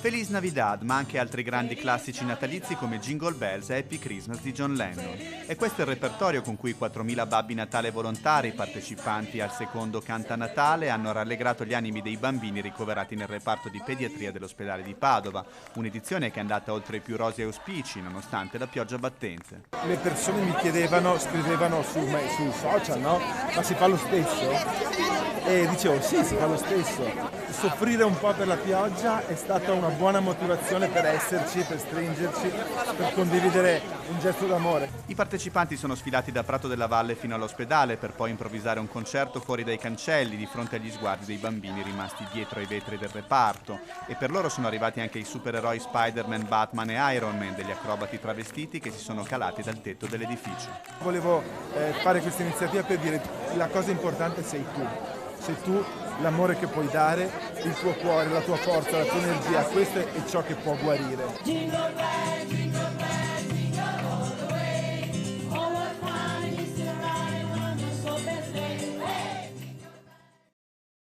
Feliz Navidad, ma anche altri grandi classici natalizi come Jingle Bells e Happy Christmas di John Lennon. E questo è il repertorio con cui 4.000 babbi Natale volontari, partecipanti al secondo Canta Natale, hanno rallegrato gli animi dei bambini ricoverati nel reparto di pediatria dell'ospedale di Padova. Un'edizione che è andata oltre i più rosi auspici, nonostante la pioggia battente. Le persone mi chiedevano, scrivevano sui social, no? Ma si fa lo stesso? E dicevo sì, si fa lo stesso. Soffrire un po' per la pioggia è stata una buona motivazione per esserci, per stringerci, per condividere un gesto d'amore. I partecipanti sono sfilati da Prato della Valle fino all'ospedale per poi improvvisare un concerto fuori dai cancelli di fronte agli sguardi dei bambini rimasti dietro ai vetri del reparto. E per loro sono arrivati anche i supereroi Spider-Man, Batman e Iron Man, degli acrobati travestiti che si sono calati dal tetto dell'edificio. Volevo fare questa iniziativa per dire la cosa importante sei tu, l'amore che puoi dare, il tuo cuore, la tua forza, la tua energia, questo è ciò che può guarire.